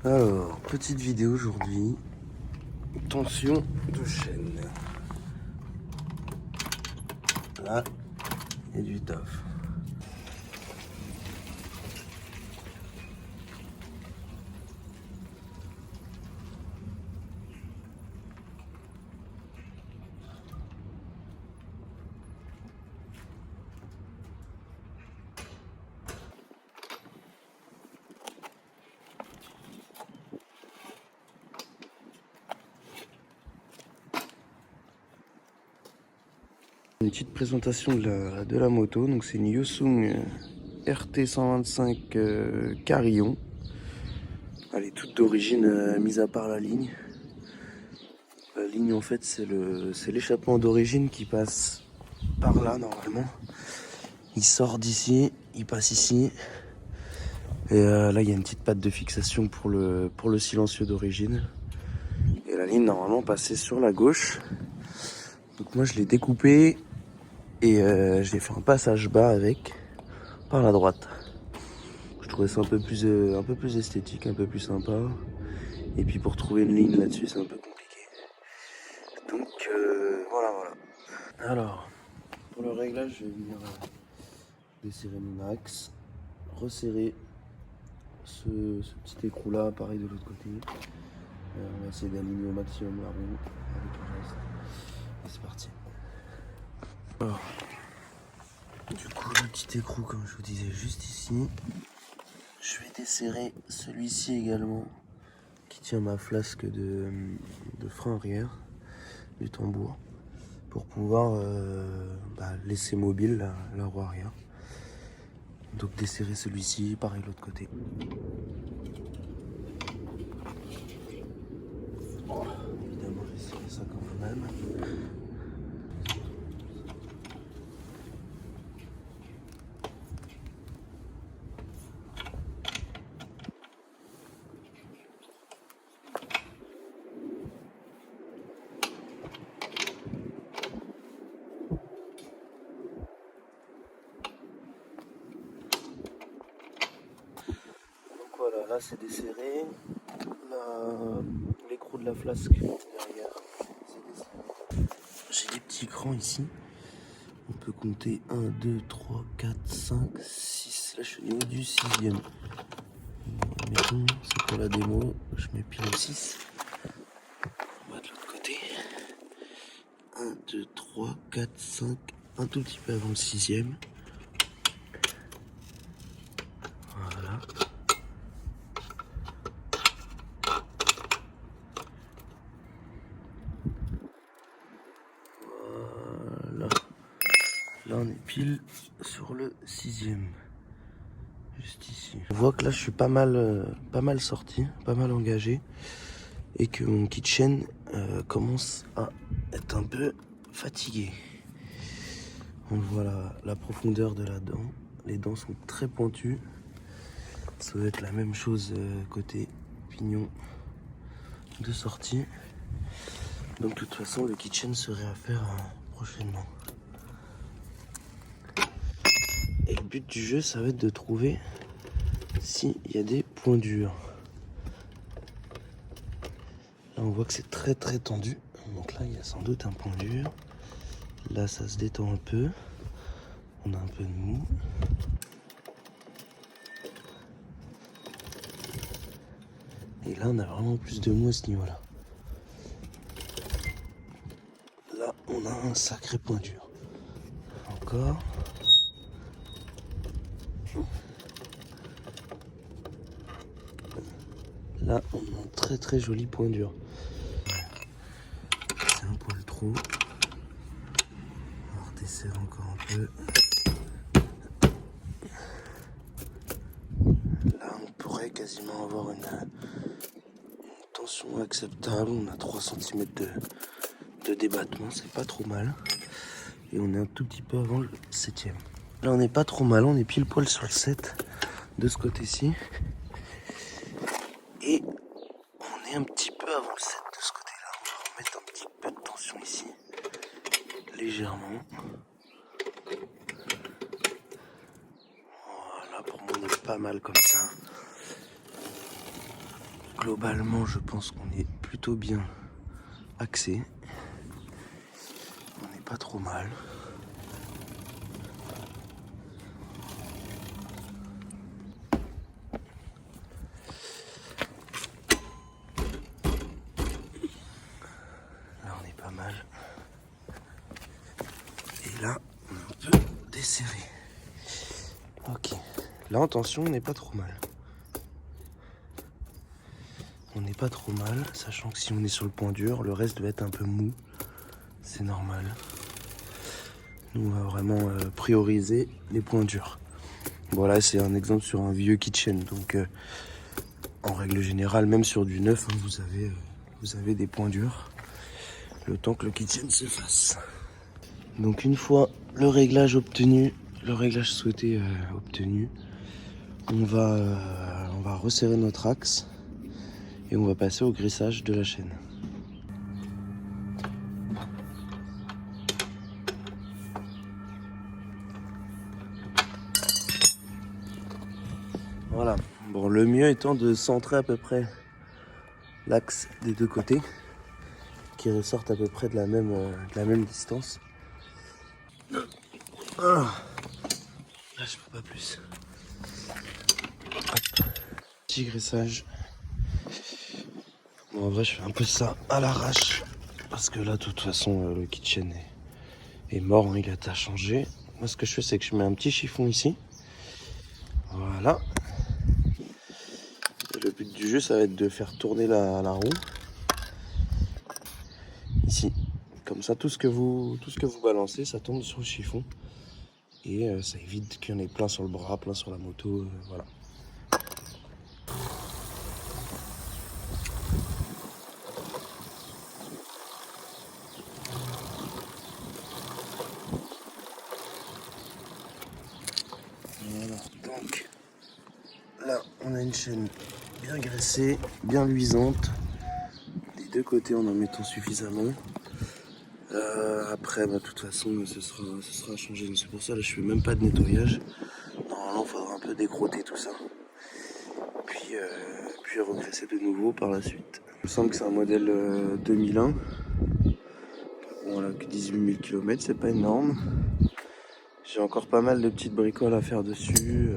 Alors, petite vidéo aujourd'hui. Tension de chaîne. Là, il y a du taf. Une petite présentation de la moto. Donc c'est une Yosung RT125 Carillon. Elle est toute d'origine, mise à part la ligne. La ligne en fait c'est l'échappement d'origine qui passe par là normalement. Il sort d'ici, il passe ici. Et là il y a une petite patte de fixation pour le silencieux d'origine. Et la ligne normalement passait sur la gauche. Donc moi je l'ai découpé et j'ai fait un passage bas avec par la droite. Je trouvais ça un peu plus esthétique, un peu plus sympa. Et puis pour trouver une ligne là-dessus c'est un peu compliqué. Donc voilà. Alors pour le réglage je vais venir desserrer mon axe, resserrer ce petit écrou là, pareil de l'autre côté. On va essayer d'aligner au maximum la roue avec le reste. Et c'est parti. Alors, du coup, le petit écrou, comme je vous disais, juste ici. Je vais desserrer celui-ci également, qui tient ma flasque de frein arrière, du tambour, pour pouvoir laisser mobile la roue arrière. Donc desserrer celui-ci, pareil de l'autre côté. Oh, évidemment, j'ai serré ça quand même. Voilà, là c'est desserré. L'écrou de la flasque derrière, c'est desserré. J'ai des petits crans ici. On peut compter 1, 2, 3, 4, 5, 6. Là je suis au niveau du 6e. Mettons, c'est pour la démo. Je mets pile au 6. On va de l'autre côté. 1, 2, 3, 4, 5. Un tout petit peu avant le 6e. Voilà. Là on est pile sur le 6e. Juste ici. On voit que là je suis pas mal sorti, pas mal engagé. Et que mon keychain commence à être un peu fatigué. On voit la profondeur de la dent. Les dents sont très pointues. Ça doit être la même chose côté pignon de sortie. Donc de toute façon le keychain serait à faire prochainement. Et le but du jeu ça va être de trouver s'il y a des points durs. Là on voit que c'est très tendu. Donc là il y a sans doute un point dur. Là ça se détend un peu. On a un peu de mou. Et là on a vraiment plus de mou à ce niveau là. Là on a un sacré point dur. Encore. Là on a un très joli point dur. C'est un poil trop. On va redesserrer encore un peu. Là on pourrait quasiment avoir une tension acceptable. On a 3 cm de débattement, c'est pas trop mal. Et on est un tout petit peu avant le 7e. Là on n'est pas trop mal, on est pile poil sur le 7 de ce côté-ci. Et on est un petit peu avant le 7 de ce côté-là. On va remettre un petit peu de tension ici. Légèrement. Voilà, pour moi on est pas mal comme ça. globalement, je pense qu'on est plutôt bien axé. On n'est pas trop mal. Là, on est pas mal. Et là, on est un peu desserré. Ok. Là, en tension, on n'est pas trop mal. On n'est pas trop mal, sachant que si on est sur le point dur, le reste doit être un peu mou. C'est normal. Nous, on va vraiment prioriser les points durs. Voilà, c'est un exemple sur un vieux kitchen. Donc, en règle générale, même sur du neuf, hein, vous avez des points durs. Le temps que le kitchen se fasse. Donc, une fois le réglage obtenu, le réglage souhaité obtenu, on va resserrer notre axe. Et on va passer au graissage de la chaîne. Voilà. Bon, le mieux étant de centrer à peu près l'axe des deux côtés, qui ressortent à peu près de la même distance. Ah. Là, je peux pas plus. Hop. Petit graissage. Bon, en vrai, je fais un peu ça à l'arrache. Parce que là, de toute façon, le kitchen est mort, hein, il a à changer. Moi, ce que je fais, c'est que je mets un petit chiffon ici. Voilà. Et le but du jeu, ça va être de faire tourner la roue. Ici. Comme ça, tout ce que vous balancez, ça tombe sur le chiffon. Et ça évite qu'il y en ait plein sur le bras, plein sur la moto. Voilà. Voilà. Donc, là, on a une chaîne bien graissée, bien luisante. Des deux côtés, en mettant suffisamment. Après, de toute façon, ce sera changé. C'est pour ça, là, je fais même pas de nettoyage. Normalement, il faudra un peu décrotter tout ça. Puis regraisser de nouveau par la suite. Il me semble que c'est un modèle 2001. Voilà, que 18 000 km, c'est pas énorme. J'ai encore pas mal de petites bricoles à faire dessus.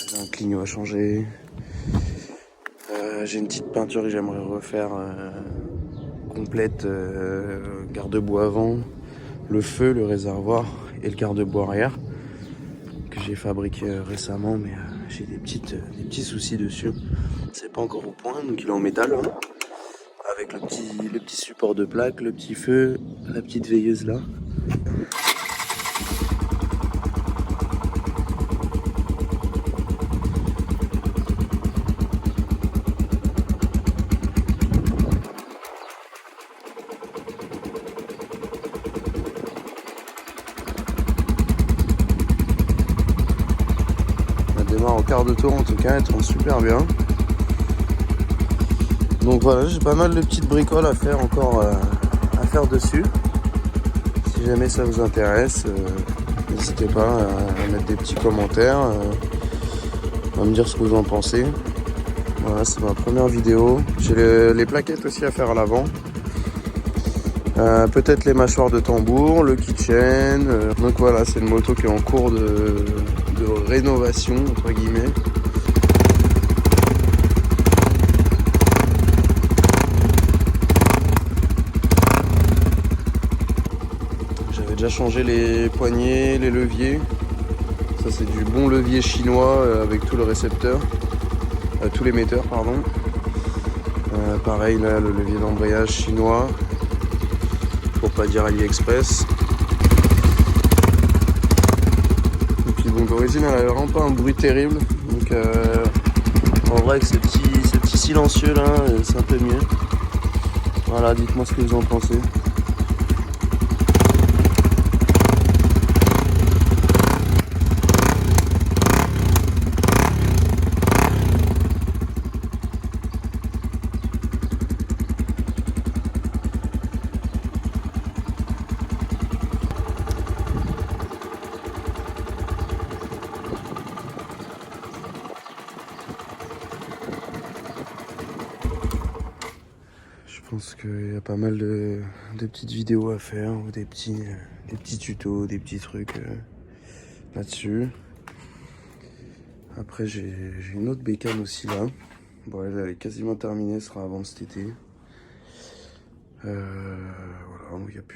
J'ai un clignot à changer. J'ai une petite peinture que j'aimerais refaire complète. Garde-boue avant, le feu, le réservoir et le garde-boue arrière. Que j'ai fabriqué récemment, mais j'ai des petits soucis dessus. C'est pas encore au point, donc il est en métal. Hein, avec le petit support de plaque, le petit feu, la petite veilleuse là. En quart de tour en tout cas, elle tourne super bien. Donc voilà, j'ai pas mal de petites bricoles à faire encore à faire dessus. Si jamais ça vous intéresse, n'hésitez pas à mettre des petits commentaires, à me dire ce que vous en pensez. Voilà, c'est ma première vidéo. J'ai les plaquettes aussi à faire à l'avant. Peut-être les mâchoires de tambour, le kitchen. Donc voilà, c'est une moto qui est en cours de rénovation entre guillemets. J'avais déjà changé les poignées, les leviers. Ça c'est du bon levier chinois avec tout le récepteur, tous les metteurs pardon. Pareil là, le levier d'embrayage chinois, pour pas dire AliExpress. Donc d'origine elle avait vraiment pas un bruit terrible, donc en vrai avec ce petit silencieux là c'est un peu mieux. Voilà, dites-moi ce que vous en pensez. pense qu'il y a pas mal de petites vidéos à faire, ou des petits tutos, des petits trucs là-dessus. Après j'ai une autre bécane aussi là. Bon, elle est quasiment terminée, ce sera avant cet été. Voilà,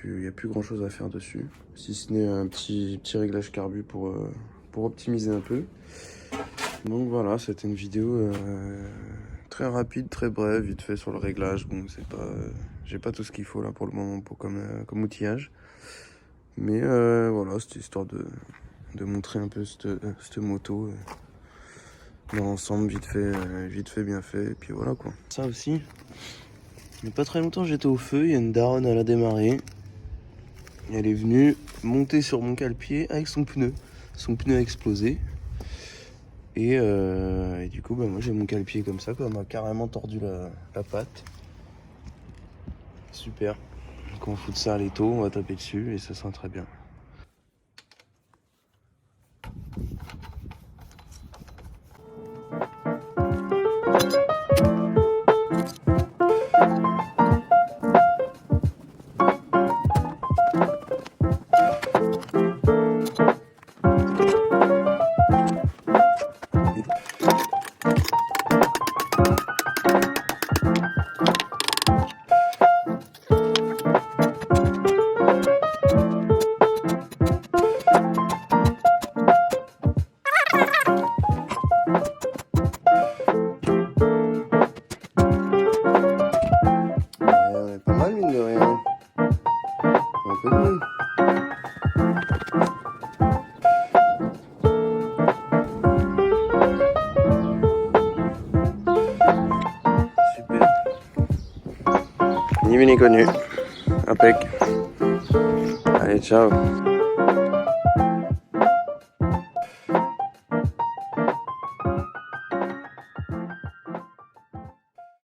il n'y a plus grand chose à faire dessus. Si ce n'est un petit réglage carbu pour optimiser un peu. Donc voilà, c'était une vidéo très rapide, très brève, vite fait sur le réglage. Bon, c'est pas, j'ai pas tout ce qu'il faut là pour le moment comme outillage. Mais voilà, c'était histoire de montrer un peu cette moto dans l'ensemble, vite fait, bien fait. Et puis voilà quoi. Ça aussi, il n'y a pas très longtemps, j'étais au feu, il y a une daronne, elle a démarré. Et elle est venue monter sur mon cale-pied avec son pneu. Son pneu a explosé. Et du coup, bah, moi j'ai mon cale-pied comme ça, quoi. Elle m'a carrément tordu la patte. Super. Donc on fout de ça à l'étau, on va taper dessus et ça sent très bien. Pas mal mine de rien. Un peu mieux. Super. Ni vu ni connu. Impec. Allez, ciao.